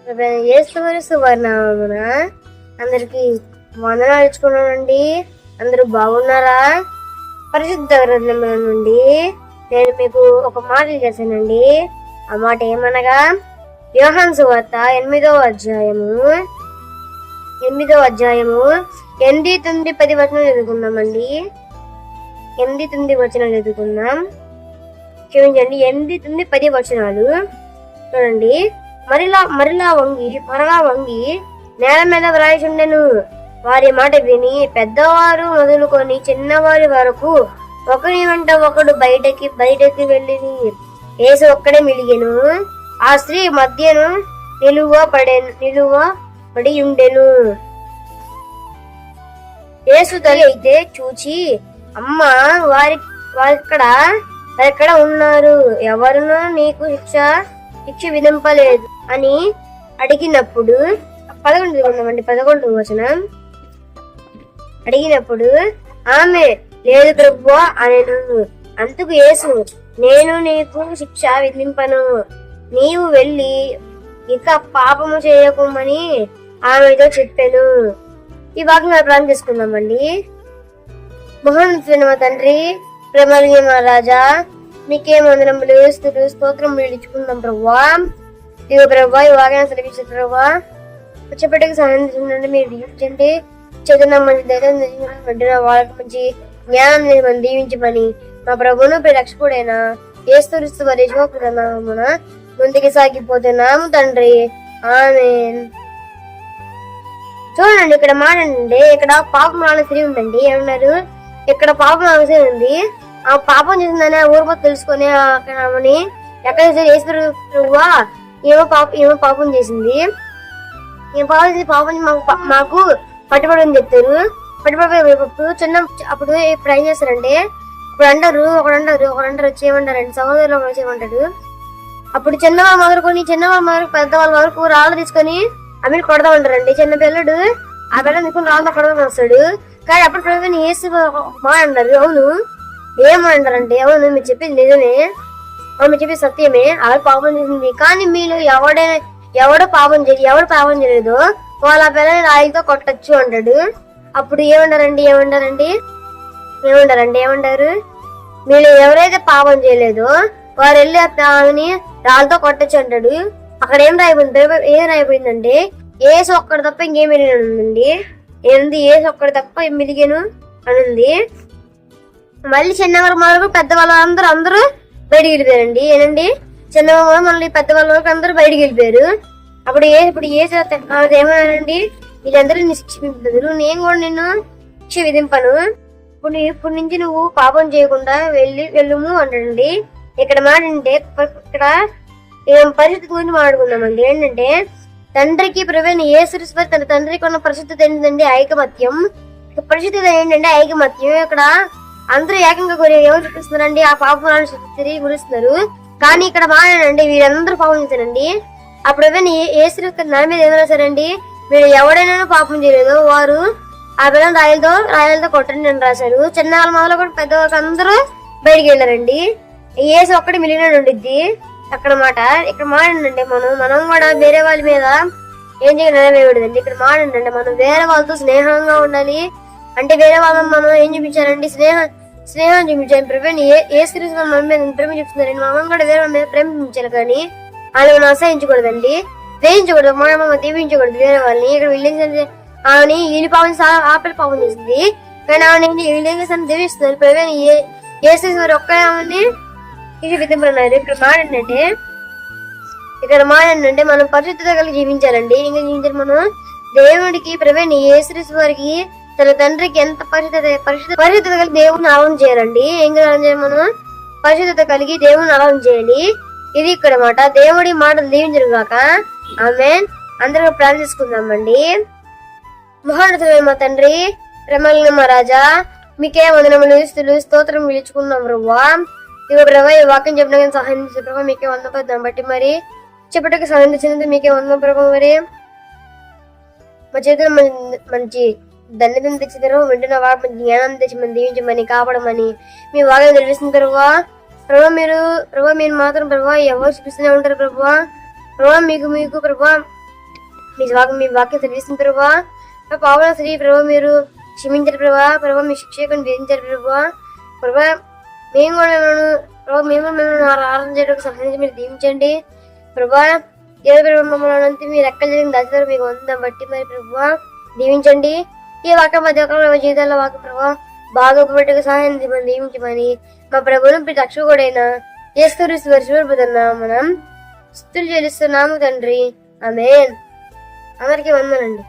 యేసుక్రీస్తు వారి నామమున అందరికి వందనాలు ఇచ్చుకున్నానండి. అందరూ బాగున్నారా? పరిశుద్ధ గ్రంథముల నుండి నేను మీకు ఒక మాట చేశానండి. ఆ మాట ఏమనగా యోహాను సువార్త 8వ అధ్యాయము 8, 9, 10 వచనాలు చదువుకుందామండి. 8, 9 వచనాలు చదువుకుందాం. క్షమించండి, 8, 9, 10 వచనాలు చూడండి. మరలా వంగి నేల మీద వ్రాయిచుండెను. వారి మాట విని పెద్దవారు మొదలుకొని చిన్నవారి వరకు ఒకరి వెంట ఒకడు బయటకి వెళ్ళి యేసు ఒక్కడే మిలిగెను. ఆ స్త్రీ మధ్యను నిలువబడి ఉండెను. యేసు తల్లి అయితే చూచి, అమ్మా, వారిక్కడ ఉన్నారు, ఎవరునూ నీకు శిక్ష విధింపలేదు అని అడిగినప్పుడు 11 వచనం. అడిగినప్పుడు ఆమె లేదు ప్రభువా అనెను. అందుకు యేసు, నేను నీకు శిక్ష విధింపను, నీవు వెళ్ళి ఇక పాపము చేయకుమని ఆమెతో చెప్పాను. ఈ భాగంగా ప్రార్థన చేసుకుందామండి. మహోన్నతుడైన మా తండ్రి, ప్రేమలింగ మా రాజా, మీకే వందనములు, స్తుతులు, స్తోత్రములు ఇచ్చుకుందాం ప్రభువా. ఇదిగో ప్రభువా, ఈ వాక్యాన్ని సెలవించారు ప్రభువా. వచ్చేపటికి సహాయం మీరు దీవించండి. చదువున్న మంచి ధైర్యం వెంటనే వాళ్ళకి మంచి జ్ఞానాన్ని మనం దీవించమని మా ప్రభువును రక్షకుడైన యేసుక్రీస్తు వారి నామమున ముందుకు సాగిపోతున్నాము తండ్రి, ఆమేన్. చూడండి, ఇక్కడ మాట్లాడండి. ఇక్కడ పాపం ఆలోచన ఉందండి. ఏమన్నారు? ఇక్కడ పాపం ఆలోచన ఉంది. ఆ పాపం చేసిందని ఊరిపో తెలుసుకొని ఆమెని ఎక్కడ యేసువా ఏమో పాపం చేసింది. పాపం మాకు పట్టుబడి చెప్తారు. పట్టుబడిపోయినప్పుడు అప్పుడు ఇప్పుడు ఏం చేస్తారంటే, ఒకడు వచ్చి ఏమంటారండి, సహోదరులు వచ్చి ఏమంటాడు, అప్పుడు చిన్నవాళ్ళు మొదలుకొని పెద్దవాళ్ళ వరకు రాళ్ళు తీసుకొని ఆమె కొడతా ఉంటారండి. చిన్న పిల్లడు ఆ పిల్లలు తీసుకుని రాళ్ళతో కొడతా వస్తాడు. కానీ అప్పుడు ప్రభుత్వం ఏసు మా అన్నారు. అవును, ఏమంటారంటే, అవును మీరు చెప్పింది నిజమే, మీరు చెప్పింది సత్యమే, ఆవిడ పాపం చేసింది. కానీ మీరు ఎవడు పాపం చేయలేదు వాళ్ళ పిల్లల్ని రాయితో కొట్టచ్చు అంటాడు. అప్పుడు ఏమంటారు, మీరు ఎవరైతే పాపం చేయలేదో వారు వెళ్ళి ఆమెని రాళ్ళతో కొట్టచ్చు అంటాడు. అక్కడ ఏం రాయిపోయిందంటే ఏసు ఒక్కడు తప్ప ఇంకేం మిలిగనుందండి. ఏసు ఒక్కడు తప్ప మిలిగను అని ఉంది. మళ్ళీ చిన్నవారు మొదలు పెద్దవాళ్ళ అందరూ బయటికి వెళ్ళిపోయారండి. ఏనండి, చిన్నవారు మళ్ళీ పెద్దవాళ్ళ వరకు అందరూ బయటికి వెళ్ళిపోయారు. అప్పుడు ఏమన్నారండి, వీళ్ళందరూ నీ శిక్ష విధింపదు, నేను కూడా నిన్ను శిక్ష విధింపను, ఇప్పటి నుంచి నువ్వు పాపం చేయకుండా వెళ్ళుము అంటాడండి. ఇక్కడ మాట అంటే, ఇక్కడ పరిస్థితి గురించి మాట్లాడుకుందామండి. ఏంటంటే, తండ్రికి ప్రవీణ యేసుక్రీస్తు తన తండ్రికి ఉన్న పరిశుద్ధత ఏంటంటే ఐకమత్యం. పరిశుద్ధత ఏంటంటే ఐకమత్యం. ఇక్కడ అందరూ ఏకంగా ఎవరు చూపిస్తున్నారండి, ఆ పాపాలను తిరిగి గురిస్తున్నారు. కానీ ఇక్కడ మాట్లాడండి, వీరందరూ పాపం చేశారండి. అప్పుడు యేసుక్రీస్తు నడి మీద ఏం రాశారండి, మీరు ఎవడైనా పాపం చేయలేదు వారు ఆ పిల్లలు రాయలతో కొట్టండి అని రాశారు. చిన్నవాళ్ళ మొదలు కూడా పెద్దవాళ్ళకి అందరూ బయటికి వెళ్ళారండి. యేసు ఒక్కటి మిలిగినట్టు ఉండిద్ది. ఇక్కడ మాడండి, మనం కూడా వేరే వాళ్ళ మీద ఏం చేయలేదండి. ఇక్కడ మాడండి, మనం వేరే వాళ్ళతో స్నేహంగా ఉండాలి. అంటే వేరే వాళ్ళని మనం ఏం చూపించాలండి, స్నేహం చూపించాలి. ప్రేమ యేసుక్రీస్తు మన మీద ప్రేమ చూపిస్తున్నారండి. మనం కూడా వేరే వాళ్ళ మీద ప్రేమ చూపించాలి. కానీ వాళ్ళు మనం అసహించకూడదండి, ద్వేషించకూడదు, మనం దీవించకూడదు వేరే వాళ్ళని. ఇక్కడ వీళ్ళు ఆమెని వీళ్ళు పాపం ఆపిల్ పాపం చేసింది, కానీ ఆమె వీళ్ళు ఏం చేస్తాను ద్వేషిస్తున్నారు. ప్రేమ యేసుక్రీస్తు ఒక్క ఆమెని విధింపన్నారు. ఇక్కడ మాట్లాడంటే మనం పరిశుద్ధత కలిగి జీవించాలండి. ఇంకా జీవించాలి మనం దేవుడికి ప్రవీణ యేసుక్రీస్తు వారికి తన తండ్రికి ఎంత పరిశుద్ధత కలిగి దేవుడిని ఆరాధన చేయాలండి. ఏం చేయాలి, మనం పరిశుద్ధత కలిగి దేవుడిని ఆరాధన చేయాలి. ఇది ఇక్కడ మాట. దేవుడి మాటలు దీవించరు గాక, ఆమేన్. అందరూ ప్రార్థించుకుందామండి. మహోన్నతుడైన మా తండ్రి, ప్రేమలింగ మా రాజా, మీకే వందనములు, స్తుతులు, స్తోత్రం పిలుచుకుందాం ప్రభువా. ఇదిగో ప్రభా, ఈ వాక్యం చెప్పిన సహాయం చేసే ప్రభావ మీకే వందన. దాన్ని బట్టి మరి చెప్పటికి సహాయం తెచ్చినందుకు మీకే వందన ప్రభావ. మరి మా చేతులు మంచి ధన్యతను తెచ్చిన తర్వాత వింటున్న వాడు మంచి జ్ఞానం తెచ్చి మనం దీవించమని కాపాడమని మీ వాక్యం తెలిపిస్తున్న ప్రభావ. మీరు మాత్రం ప్రభావ ఎవరు చూపిస్తూనే ఉంటారు ప్రభావ. మీకు ప్రభావ మీ వాక్యం తెలియస్తుంది ప్రభా. పాపల స్త్రీ ప్రభా మీరు క్షమించారు ప్రభా మీ శిక్షకుని విధించారు ప్రభా మేము కూడా మిమ్మల్ని ఆరాధన చేయడానికి సహాయం మీరు దీవించండి ప్రభా. మమ్మల్ని మీరు ఎక్కడ జరిగిన దశలో మీకు ఉందని బట్టి మరి ప్రభా దీవించండి. ఈ వాక్యం మధ్య జీవితాల్లో వాక్య ప్రభా బాగా ఉపపెట్టుకు సహాయం దీవించమని మా ప్రభుత్వం రక్షకుడైన యేసుక్రీస్తు పరిశుద్ధ మనం స్తుతులు చెల్లిస్తున్నాము తండ్రి. ఆమేన్. అందరికీ వందనండి.